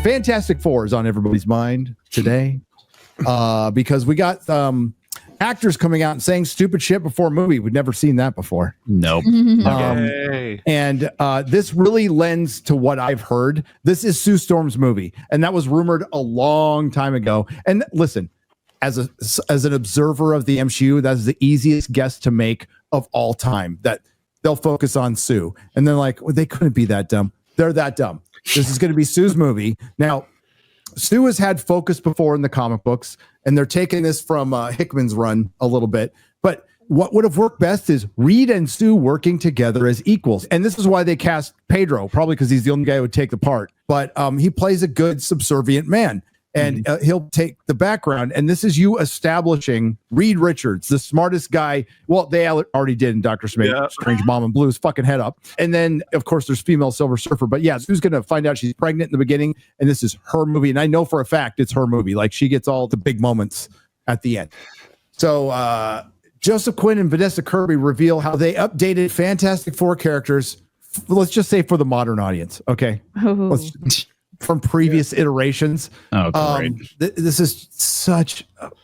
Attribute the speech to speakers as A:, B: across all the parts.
A: Fantastic Four is on everybody's mind today because we got actors coming out and saying stupid shit before a movie. We'd never seen that before.
B: Nope.
A: And this really lends to what I've heard. This is Sue Storm's movie, and that was rumored a long time ago. And listen, as an observer of the MCU, that's the easiest guess to make of all time, that they'll focus on Sue. And they're like, well, they couldn't be that dumb. They're that dumb. This is going to be Sue's movie. Now, Sue has had focus before in the comic books, and they're taking this from Hickman's run a little bit. But what would have worked best is Reed and Sue working together as equals. And this is why they cast Pedro, probably because he's the only guy who would take the part. But he plays a good subservient man. And he'll take the background. And this is you establishing Reed Richards, the smartest guy. Well, they already did in Dr. Strange Mom and blew his fucking head up. And then, of course, there's female Silver Surfer. But yeah, Sue's going to find out she's pregnant in the beginning. And this is her movie. And I know for a fact it's her movie. Like, she gets all the big moments at the end. So Joseph Quinn and Vanessa Kirby reveal how they updated Fantastic Four characters. Let's just say for the modern audience. Okay. From previous iterations. Oh, great. This is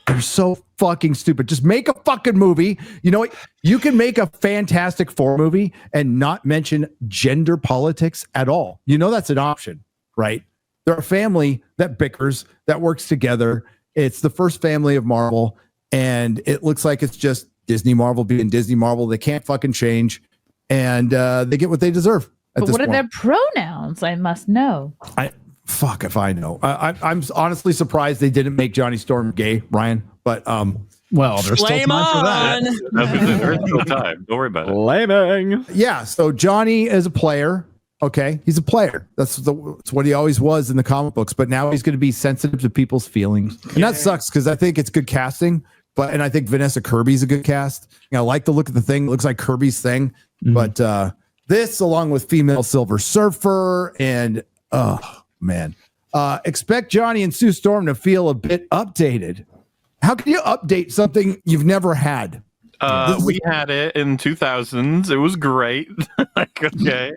A: they're so fucking stupid. Just make a fucking movie. You know what? You can make a Fantastic Four movie and not mention gender politics at all. You know that's an option, right? They're a family that bickers, that works together. It's the first family of Marvel, and it looks like it's just Disney Marvel being Disney Marvel. They can't fucking change, and they get what they deserve.
C: But what are their pronouns? I must know.
A: Fuck if I know. I'm honestly surprised they didn't make Johnny Storm gay, Ryan. But
B: well, there's still time for that.
D: There's still time. Don't worry about it.
B: Blaming.
A: Yeah. So Johnny is a player. Okay, he's a player. That's what he always was in the comic books. But now he's going to be sensitive to people's feelings, and that sucks because I think it's good casting. And I think Vanessa Kirby's a good cast. I like the look of the thing. It looks like Kirby's thing. But this, along with female Silver Surfer, and man, expect Johnny and Sue Storm to feel a bit updated. How can you update something you've never had?
D: We had it in 2000s. It was great. Okay.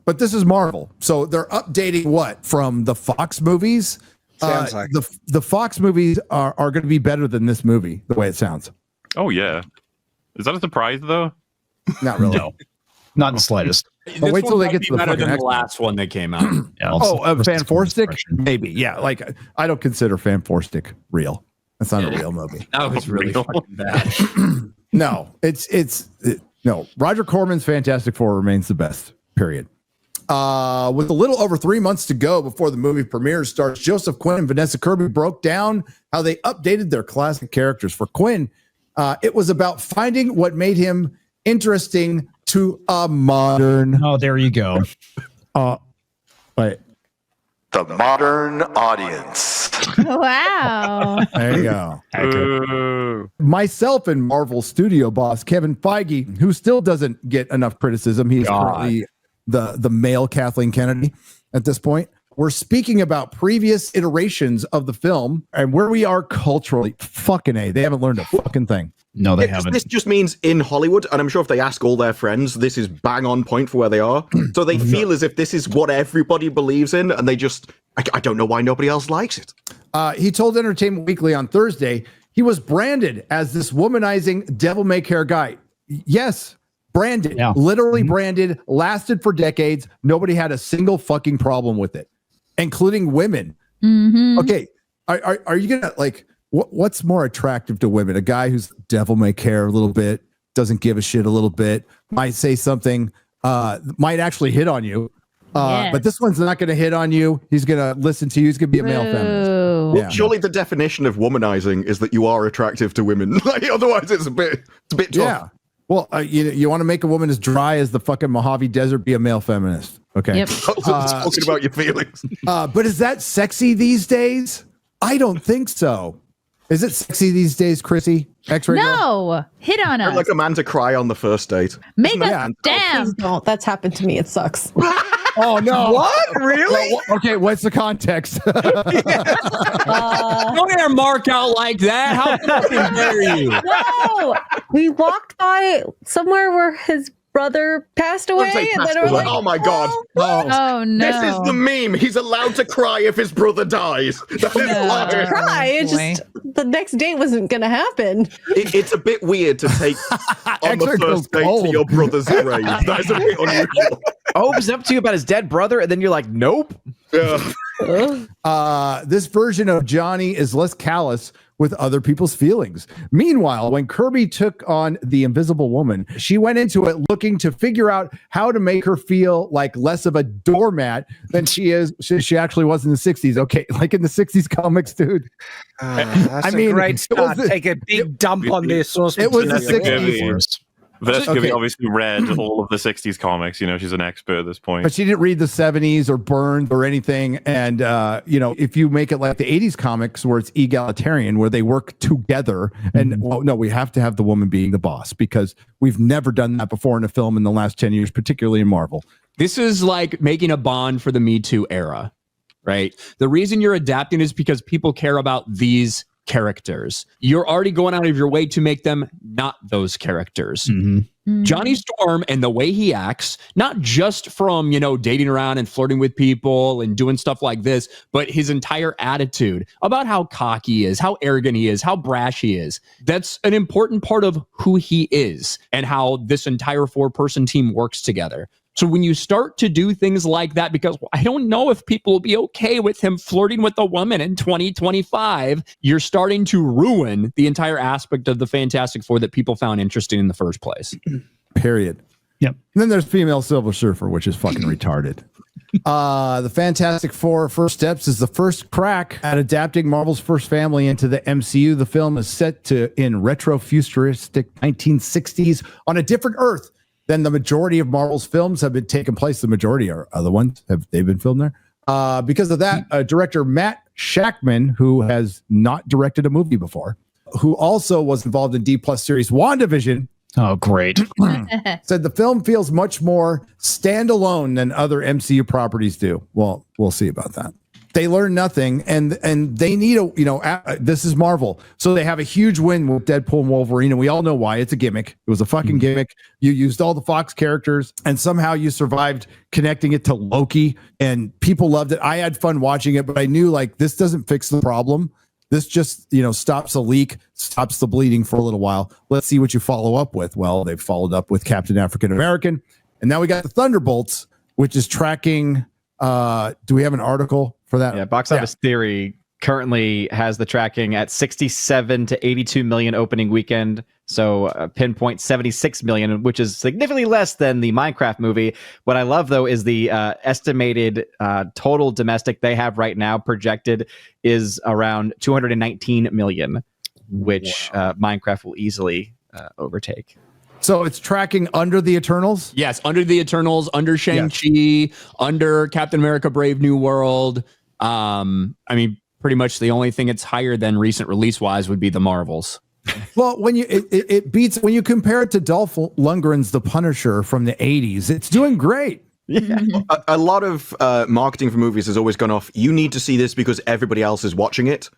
A: But this is Marvel. So they're updating what from the Fox movies?
E: Sounds like
A: the Fox movies are going to be better than this movie, the way it sounds.
D: Oh, yeah. Is that a surprise, though?
A: Not really.
B: No, not in the slightest.
A: But wait till they get to the
E: better
A: fucking
E: than the last one that came out.
A: Fan Forstic? Maybe. Yeah. Like, I don't consider Fan Forstic real. That's not a real movie.
E: That was really fucking bad.
A: No, no. Roger Corman's Fantastic Four remains the best, period. With a little over 3 months to go before the movie premiere starts, Joseph Quinn and Vanessa Kirby broke down how they updated their classic characters. For Quinn, it was about finding what made him interesting to a modern.
B: Oh, there you go.
A: Wait.
F: The modern audience.
C: Wow.
A: There you go. Myself and Marvel studio boss Kevin Feige, who still doesn't get enough criticism. He's currently the male Kathleen Kennedy at this point. We're speaking about previous iterations of the film and where we are culturally. Fucking A. They haven't learned a fucking thing.
B: No, they haven't.
E: This just means in Hollywood, and I'm sure if they ask all their friends, this is bang on point for where they are. So they feel as if this is what everybody believes in, and they just, I don't know why nobody else likes it.
A: He told Entertainment Weekly on Thursday he was branded as this womanizing devil-may-care guy. Yes, branded, literally branded, lasted for decades. Nobody had a single fucking problem with it, including women. Okay, are you gonna like? What's more attractive to women? A guy who's devil may care a little bit, doesn't give a shit a little bit, might say something, might actually hit on you. But this one's not going to hit on you. He's going to listen to you. He's going to be a male feminist.
E: Well, surely the definition of womanizing is that you are attractive to women. Like, otherwise, it's a bit tough. Yeah.
A: Well, you want to make a woman as dry as the fucking Mojave Desert, be a male feminist. Okay.
C: Yep.
E: Talking about your feelings.
A: But is that sexy these days? I don't think so. Is it sexy these days, Chrissy? X-ray
C: No.
A: Girl?
C: Hit on us.
E: Like a man to cry on the first date.
C: Make us damn.
G: Please don't. That's happened to me. It sucks.
A: Oh, no.
E: What? Really?
A: Okay, what's the context?
H: Don't air Mark out like that. How fucking dare you?
G: No. We walked by somewhere where his brother passed away. And then we're like,
E: oh my god.
C: Oh no!
E: This is the meme. He's allowed to cry if his brother dies. That is hilarious.
G: cry. It just the next date wasn't gonna happen.
E: It's a bit weird to take on the
A: Extra
E: first date
A: cold.
E: to your brother's grave. That is a bit unusual.
B: Opens up to you about his dead brother, and then you're like, nope.
E: Yeah.
A: This version of Johnny is less callous with other people's feelings. Meanwhile, when Kirby took on the Invisible Woman, she went into it looking to figure out how to make her feel like less of a doormat than she actually was in the 60s. Okay, like in the 60s comics, dude.
H: That's a great start. Take a big dump on this.
A: It was the 60s.
D: Vescovy obviously read all of the 60s comics. You know, she's an expert at this point.
A: But she didn't read the 70s or Burned or anything. And, if you make it like the 80s comics where it's egalitarian, where they work together, and we have to have the woman being the boss because we've never done that before in a film in the last 10 years, particularly in Marvel.
H: This is like making a Bond for the Me Too era, right? The reason you're adapting is because people care about these characters. You're already going out of your way to make them not those characters. Johnny Storm and the way he acts, not just from, dating around and flirting with people and doing stuff like this, but his entire attitude about how cocky he is, how arrogant he is, how brash he is. That's an important part of who he is and how this entire 4-person team works together. So when you start to do things like that, because I don't know if people will be okay with him flirting with a woman in 2025, you're starting to ruin the entire aspect of the Fantastic Four that people found interesting in the first place.
A: Period.
B: Yep.
A: And then there's Female Silver Surfer, which is fucking retarded. The Fantastic Four First Steps is the first crack at adapting Marvel's first family into the MCU. The film is set in retro-futuristic 1960s on a different Earth than the majority of Marvel's films have been taken place. The majority are other ones. They've been filmed there. Because of that, director Matt Shackman, who has not directed a movie before, who also was involved in D+ series WandaVision.
B: Oh, great.
A: Said the film feels much more standalone than other MCU properties do. Well, we'll see about that. They learn nothing, and they need this is Marvel, so they have a huge win with Deadpool and Wolverine, and we all know why. It's a gimmick. It was a fucking gimmick. You used all the Fox characters, and somehow you survived connecting it to Loki, and people loved it. I had fun watching it, but I knew this doesn't fix the problem. This just stops a leak, stops the bleeding for a little while. Let's see what you follow up with. Well, they've followed up with Captain African American, and now we got the Thunderbolts, which is tracking. Do we have an article for that?
I: Yeah, Box Office Theory currently has the tracking at 67 to 82 million opening weekend. So pinpoint 76 million, which is significantly less than the Minecraft movie. What I love, though, is the estimated total domestic they have right now projected is around 219 million, which Minecraft will easily overtake.
A: So it's tracking under the Eternals?
H: Yes, under the Eternals, under Shang-Chi, under Captain America Brave New World. Pretty much the only thing it's higher than recent release-wise would be the Marvels.
A: Well, when it beats when you compare it to Dolph Lundgren's The Punisher from the 80s, it's doing great.
E: Yeah. A lot of marketing for movies has always gone off, you need to see this because everybody else is watching it.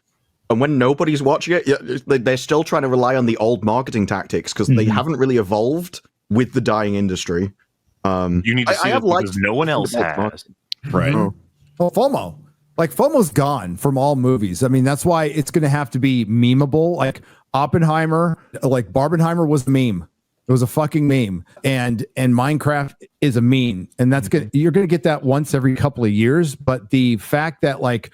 E: And when nobody's watching it, they're still trying to rely on the old marketing tactics because they haven't really evolved with the dying industry.
D: You need to see it because no one else has.
B: Right.
A: Well, FOMO. FOMO's gone from all movies. I mean, that's why it's going to have to be memeable. Like Oppenheimer, Barbenheimer was a meme. It was a fucking meme. And Minecraft is a meme. And that's you're going to get that once every couple of years. But the fact that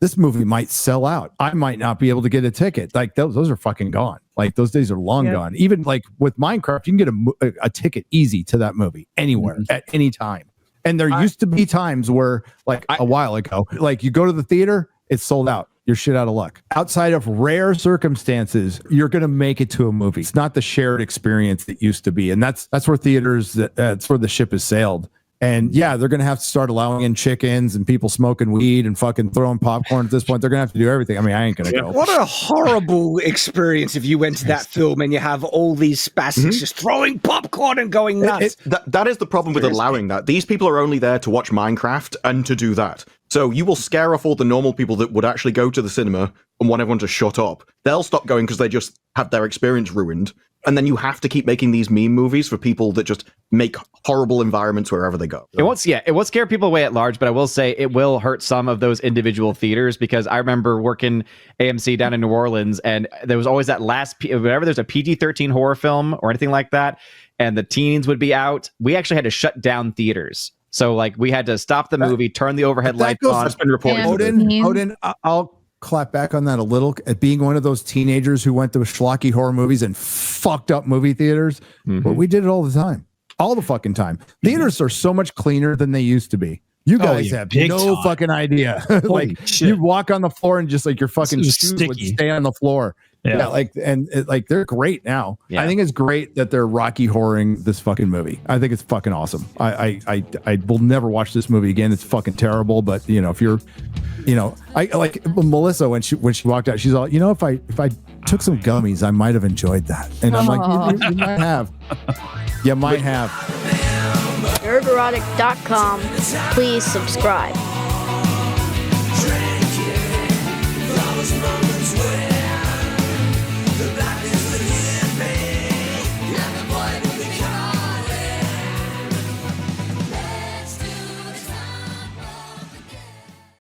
A: this movie might sell out. I might not be able to get a ticket. Those are fucking gone. Those days are long gone. Even with Minecraft, you can get a ticket easy to that movie anywhere at any time. And there used to be times where a while ago, you go to the theater, it's sold out. You're shit out of luck. Outside of rare circumstances, you're going to make it to a movie. It's not the shared experience that used to be. And that's where theaters, that's where the ship has sailed. And they're going to have to start allowing in chickens and people smoking weed and fucking throwing popcorn at this point. They're going to have to do everything. I mean, I ain't going to go.
H: What a horrible experience if you went to that film and you have all these spastics just throwing popcorn and going nuts.
E: That is the problem with allowing that. These people are only there to watch Minecraft and to do that. So you will scare off all the normal people that would actually go to the cinema and want everyone to shut up. They'll stop going because they just have their experience ruined. and then you have to keep making these meme movies for people that just make horrible environments wherever they go.
I: It won't scare people away at large, but I will say it will hurt some of those individual theaters, because I remember working AMC down in New Orleans, and there was always that whenever there's a PG-13 horror film or anything like that, and the teens would be out, we actually had to shut down theaters. So like we had to stop the movie, turn the overhead lights on.
E: That's been reported.
A: Odin, I'll clap back on that a little. At being one of those teenagers who went to schlocky horror movies and fucked up movie theaters, but we did it all the time. All the fucking time. Theaters are so much cleaner than they used to be. You guys have no fucking idea. Like you walk on the floor and just like your fucking shoes would stay on the floor. Yeah, like they're great now. Yeah. I think it's great that they're Rocky Horroring this fucking movie. I think it's fucking awesome. I will never watch this movie again. It's fucking terrible. But if you're, I like Melissa when she walked out. She's all, if I took some gummies, I might have enjoyed that. And I'm like, you might have. You might have.
J: Nerdrotic.com. Please subscribe.